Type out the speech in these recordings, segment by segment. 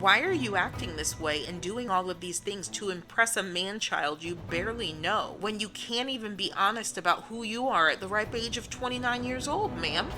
Why are you acting this way and doing all of these things to impress a man-child you barely know when you can't even be honest about who you are at the ripe age of 29 years old, ma'am?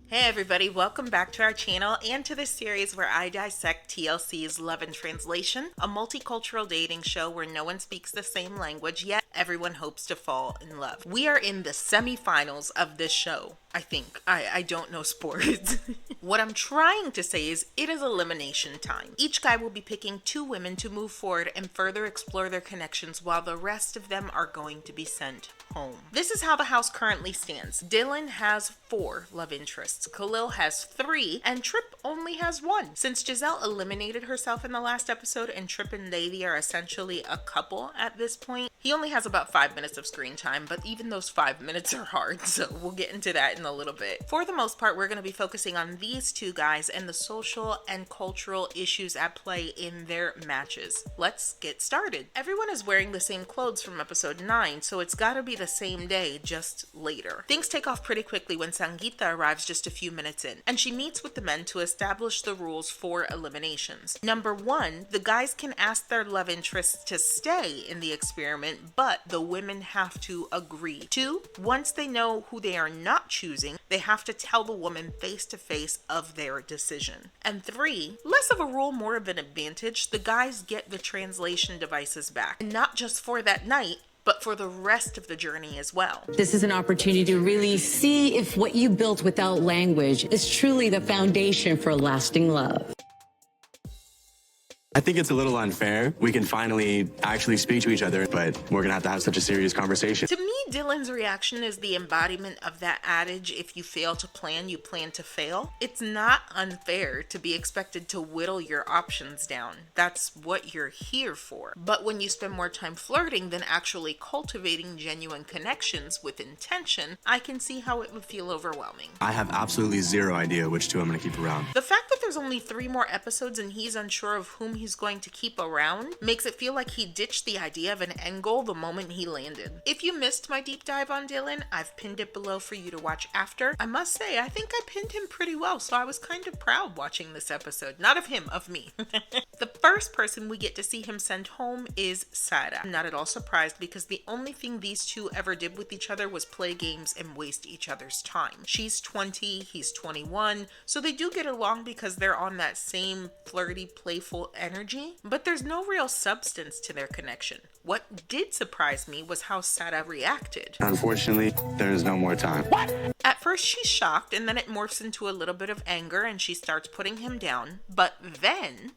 Hey everybody, welcome back to our channel and to this series where I dissect TLC's Love in Translation, a multicultural dating show where no one speaks the same language, yet everyone hopes to fall in love. We are in the semi-finals of this show, I think. I don't know sports. What I'm trying to say is it is elimination time. Each guy will be picking 2 women to move forward and further explore their connections while the rest of them are going to be sent home. This is how the house currently stands. Dylan has 4 love interests, Khalil has 3, and Trip only has 1. Since Giselle eliminated herself in the last episode and Trip and Lady are essentially a couple at this point, he only has about 5 minutes of screen time, but even those 5 minutes are hard, so we'll get into that in a little bit. For the most part, we're going to be focusing on these 2 guys and the social and cultural issues at play in their matches. Let's get started. Everyone is wearing the same clothes from episode 9, so it's gotta be the same day, just later. Things take off pretty quickly when Sangeeta arrives just a few minutes in, and she meets with the men to establish the rules for eliminations. Number 1, the guys can ask their love interests to stay in the experiment, but the women have to agree. 2, once they know who they are not choosing, they have to tell the woman face to face of their decision. And 3, less of a rule, more of an advantage, the guys get the translation devices back, and not just for that night, but for the rest of the journey as well. This is an opportunity to really see if what you built without language is truly the foundation for lasting love. I think it's a little unfair. We can finally actually speak to each other, but we're gonna have to have such a serious conversation. To me, Dylan's reaction is the embodiment of that adage, if you fail to plan, you plan to fail. It's not unfair to be expected to whittle your options down. That's what you're here for. But when you spend more time flirting than actually cultivating genuine connections with intention, I can see how it would feel overwhelming. I have absolutely zero idea which 2 I'm gonna keep around. The fact that there's only 3 more episodes and he's unsure of whom he's going to keep around makes it feel like he ditched the idea of an end goal the moment he landed. If you missed my deep dive on Dylan, I've pinned it below for you to watch after. I must say, I think I pinned him pretty well, so I was kind of proud watching this episode. Not of him, of me. The first person we get to see him send home is Sara. I'm not at all surprised because the only thing these 2 ever did with each other was play games and waste each other's time. She's 20, he's 21, so they do get along because they're on that same flirty, playful energy, but there's no real substance to their connection. What did surprise me was how Sara reacted. Unfortunately, there is no more time. What? At first she's shocked, and then it morphs into a little bit of anger and she starts putting him down, but then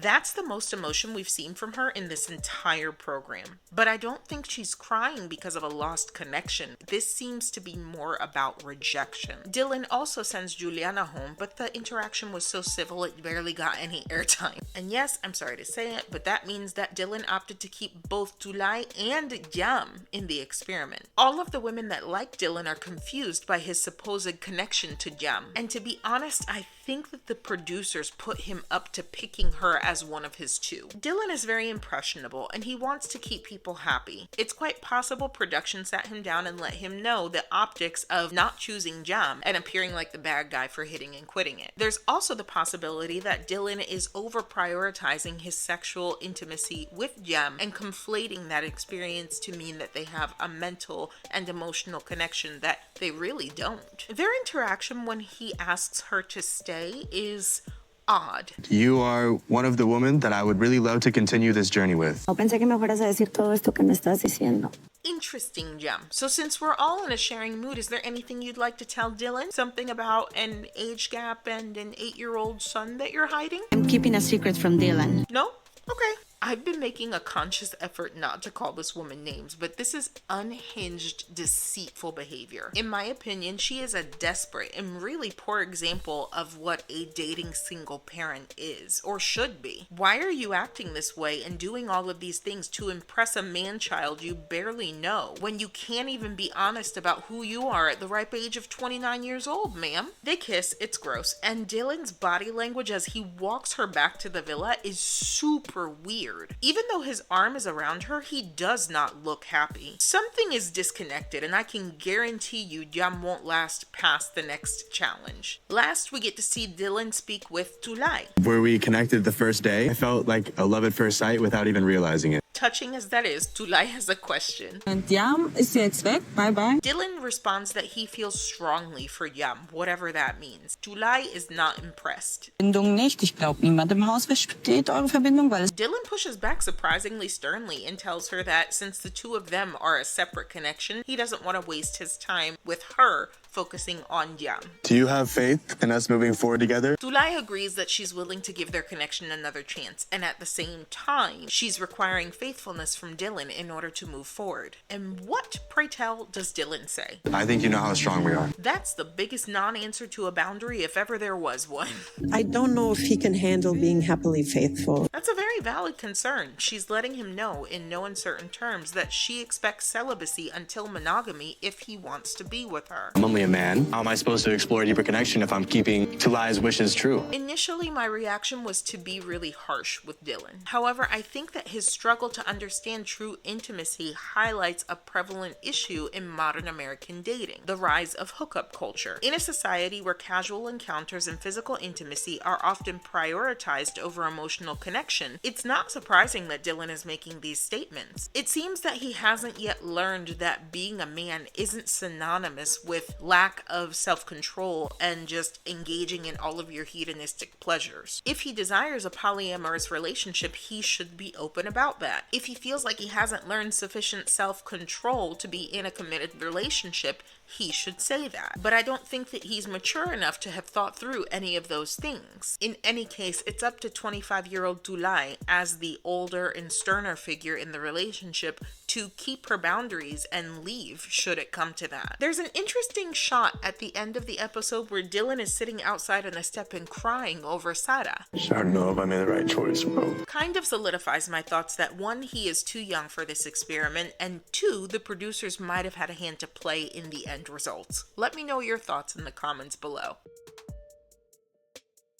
that's the most emotion we've seen from her in this entire program. But I don't think she's crying because of a lost connection. This seems to be more about rejection. Dylan also sends Juliana home, but the interaction was so civil it barely got any airtime. And yes, I'm sorry to say it, but that means that Dylan opted to keep both Tulay and Jam in the experiment. All of the women that like Dylan are confused by his supposed connection to Jam. And to be honest, I think that the producers put him up to picking her as one of his 2. Dylan is very impressionable and he wants to keep people happy. It's quite possible production sat him down and let him know the optics of not choosing Jam and appearing like the bad guy for hitting and quitting it. There's also the possibility that Dylan is over prioritizing his sexual intimacy with Jam and conflating that experience to mean that they have a mental and emotional connection that they really don't. Their interaction when he asks her to stay is odd. You are one of the women that I would really love to continue this journey with. No pensé que me fueras a decir todo esto que me estás diciendo. Interesting, Jam. So since we're all in a sharing mood, is there anything you'd like to tell Dylan? Something about an age gap and an 8-year-old son that you're hiding? I'm keeping a secret from Dylan. No? Okay. I've been making a conscious effort not to call this woman names, but this is unhinged, deceitful behavior. In my opinion, she is a desperate and really poor example of what a dating single parent is, or should be. Why are you acting this way and doing all of these things to impress a man-child you barely know, when you can't even be honest about who you are at the ripe age of 29 years old, ma'am? They kiss, it's gross, and Dylan's body language as he walks her back to the villa is super weird. weird. Even though his arm is around her, he does not look happy. Something is disconnected, and I can guarantee you Yam won't last past the next challenge. Last, we get to see Dylan speak with Tulay. Where we connected the first day, I felt like a love at first sight without even realizing it. Touching as that is, Tulay has a question. Und Yam ist jetzt weg. Bye bye. Dylan responds that he feels strongly for Yam, whatever that means. Tulay is not impressed. Verbindung nicht. Ich glaube, niemand im Haus versteht eure Verbindung, weil es Dylan pushes back surprisingly sternly and tells her that since the two of them are a separate connection, he doesn't want to waste his time with her focusing on Yam. Do you have faith in us moving forward together? Tulay agrees that she's willing to give their connection another chance, and at the same time, she's requiring faithfulness from Dylan in order to move forward. And what, pray tell, does Dylan say? I think you know how strong we are. That's the biggest non-answer to a boundary if ever there was one. I don't know if he can handle being happily faithful. That's a very valid concern. She's letting him know in no uncertain terms that she expects celibacy until monogamy if he wants to be with her. I'm only a man. How am I supposed to explore a deeper connection if I'm keeping Tulay's wishes true? Initially, my reaction was to be really harsh with Dylan. However, I think that his struggle to understand true intimacy highlights a prevalent issue in modern American dating: the rise of hookup culture. In a society where casual encounters and physical intimacy are often prioritized over emotional connection, it's not surprising that Dylan is making these statements. It seems that he hasn't yet learned that being a man isn't synonymous with lack of self-control and just engaging in all of your hedonistic pleasures. If he desires a polyamorous relationship, he should be open about that. If he feels like he hasn't learned sufficient self-control to be in a committed relationship, he should say that. But I don't think that he's mature enough to have thought through any of those things. In any case, it's up to 25-year-old Tulay, as the older and sterner figure in the relationship, to keep her boundaries and leave should it come to that. There's an interesting shot at the end of the episode where Dylan is sitting outside on the step and crying over Sarah. I don't know if I made the right choice, bro. Kind of solidifies my thoughts that one, he is too young for this experiment, and two, the producers might have had a hand to play in the end results. Let me know your thoughts in the comments below.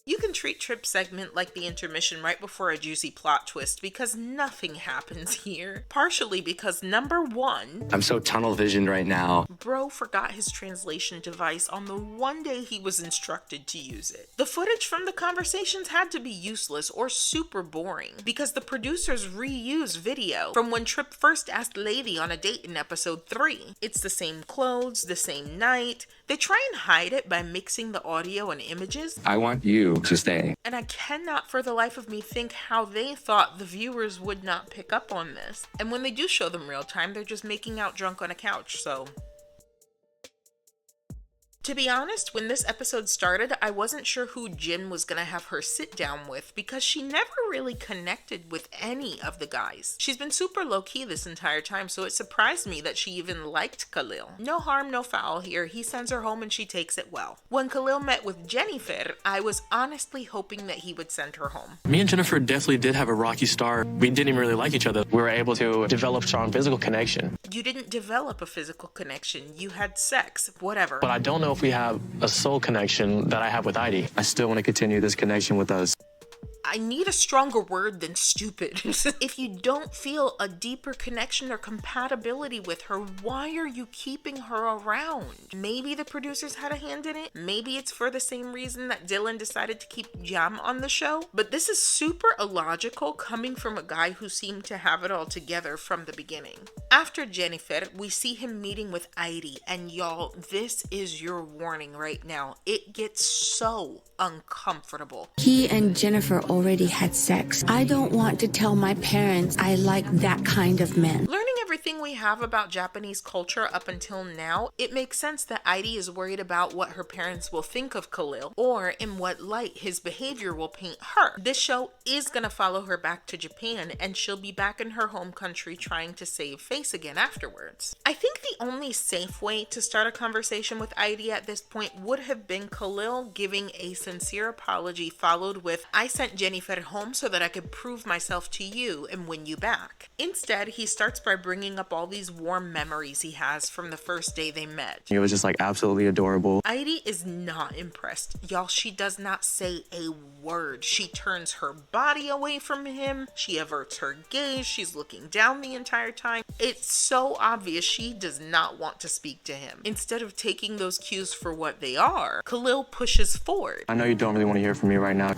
You can treat Tripp's segment like the intermission right before a juicy plot twist because nothing happens here. Partially because number one, I'm so tunnel visioned right now. bro forgot his translation device on the one day he was instructed to use it. The footage from the conversations had to be useless or super boring because the producers reused video from when Tripp first asked Lady on a date in episode 3. It's the same clothes, the same night. They try and hide it by mixing the audio and images. I want you to stay. And I cannot for the life of me think how they thought the viewers would not pick up on this. And when they do show them real time, they're just making out drunk on a couch, so... To be honest, when this episode started, I wasn't sure who Jin was gonna have her sit down with because she never really connected with any of the guys. She's been super low-key this entire time, so it surprised me that she even liked Khalil. No harm, no foul here. He sends her home and she takes it well. When Khalil met with Jennifer, I was honestly hoping that he would send her home. Me and Jennifer definitely did have a rocky start. We didn't even really like each other. We were able to develop strong physical connection. You didn't develop a physical connection. You had sex, whatever. But I don't know if we have a soul connection that I have with Heidi. I still want to continue this connection with us. I need a stronger word than stupid. If you don't feel a deeper connection or compatibility with her, why are you keeping her around? Maybe the producers had a hand in it. Maybe it's for the same reason that Dylan decided to keep Yam on the show. But this is super illogical coming from a guy who seemed to have it all together from the beginning. After Jennifer, we see him meeting with Heidi. And y'all, this is your warning right now. It gets so uncomfortable. He and Jennifer already had sex. I don't want to tell my parents I like that kind of men. Learning everything we have about Japanese culture up until now, it makes sense that Heidi is worried about what her parents will think of Khalil or in what light his behavior will paint her. This show is gonna follow her back to Japan and she'll be back in her home country trying to save face again afterwards. I think the only safe way to start a conversation with Heidi at this point would have been Khalil giving a sincere apology followed with, I sent Jennifer home so that I could prove myself to you and win you back. Instead, he starts by bringing bringing up all these warm memories he has from the first day they met. It was just like absolutely adorable. Heidi is not impressed. Y'all, she does not say a word. She turns her body away from him. She averts her gaze. She's looking down the entire time. It's so obvious she does not want to speak to him. Instead of taking those cues for what they are, Khalil pushes forward. I know you don't really want to hear from me right now.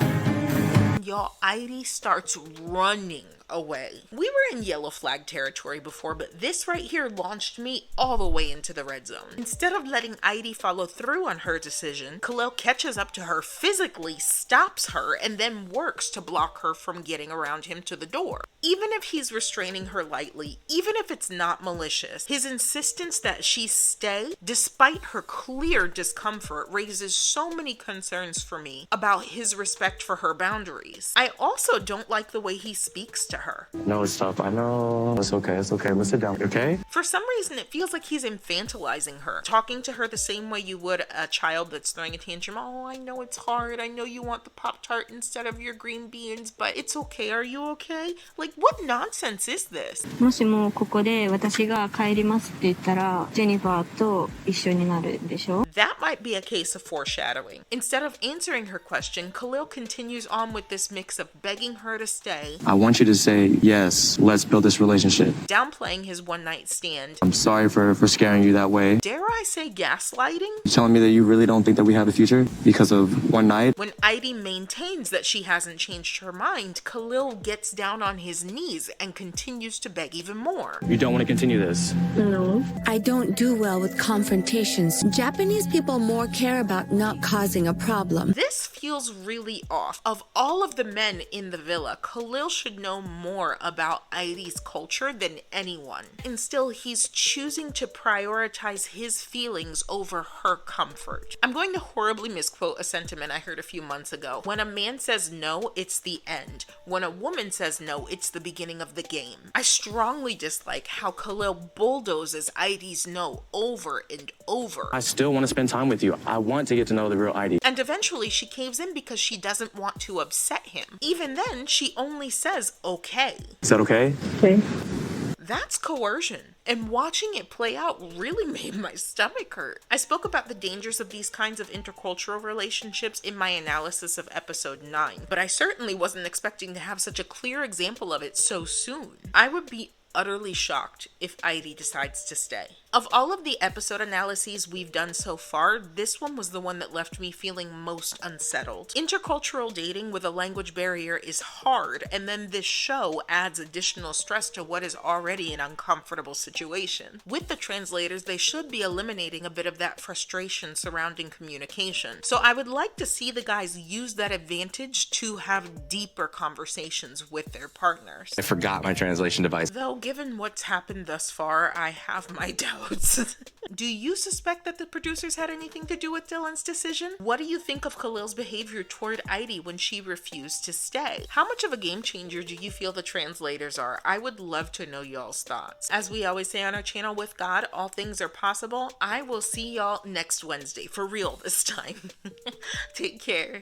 Y'all, Heidi starts running away. We were in yellow flag territory before, but this right here launched me all the way into the red zone. Instead of letting Heidi follow through on her decision, Khalil catches up to her, physically stops her, and then works to block her from getting around him to the door. Even if he's restraining her lightly, even if it's not malicious, his insistence that she stay, despite her clear discomfort, raises so many concerns for me about his respect for her boundaries. I also don't like the way he speaks to her. No, it's tough. I know. It's okay. It's okay. Let's sit down. Okay? For some reason, it feels like he's infantilizing her, talking to her the same way you would a child that's throwing a tantrum. Oh, I know it's hard. I know you want the Pop-Tart instead of your green beans, but it's okay. Are you okay? Like, what nonsense is this? もしもここで私が帰りますって言ったら、ジェニファーと一緒になるでしょ? That might be a case of foreshadowing. Instead of answering her question, Khalil continues on with this mix of begging her to stay, I want you to say, yes, let's build this relationship. downplaying his one-night stand, I'm sorry for scaring you that way. dare I say gaslighting? You telling me that you really don't think that we have a future because of one night? When Heidi maintains that she hasn't changed her mind, Khalil gets down on his knees and continues to beg even more. You don't want to continue this. No. I don't do well with confrontations. Japanese people more care about not causing a problem. This feels really off. Of all of the men in the villa, Khalil should know more about Heidi's culture than anyone. And still, he's choosing to prioritize his feelings over her comfort. I'm going to horribly misquote a sentiment I heard a few months ago. When a man says no, it's the end. When a woman says no, it's the beginning of the game. I strongly dislike how Khalil bulldozes Heidi's no over and over. I still want to spend time with you. I want to get to know the real Heidi. And eventually she caves in because she doesn't want to upset him. Even then, she only says okay. Is that okay? Okay. That's coercion. And watching it play out really made my stomach hurt. I spoke about the dangers of these kinds of intercultural relationships in my analysis of episode 9, but I certainly wasn't expecting to have such a clear example of it so soon. I would be utterly shocked if Heidi decides to stay. Of all of the episode analyses we've done so far, this one was the one that left me feeling most unsettled. Intercultural dating with a language barrier is hard, and then this show adds additional stress to what is already an uncomfortable situation. With the translators, they should be eliminating a bit of that frustration surrounding communication. So I would like to see the guys use that advantage to have deeper conversations with their partners. I forgot my translation device. Though, given what's happened thus far, I have my doubts. Do you suspect that the producers had anything to do with Dylan's decision? What do you think of Khalil's behavior toward Heidi when she refused to stay? How much of a game changer do you feel the translators are? I would love to know y'all's thoughts. As we always say on our channel, with God, all things are possible. I will see y'all next Wednesday, for real this time. Take care.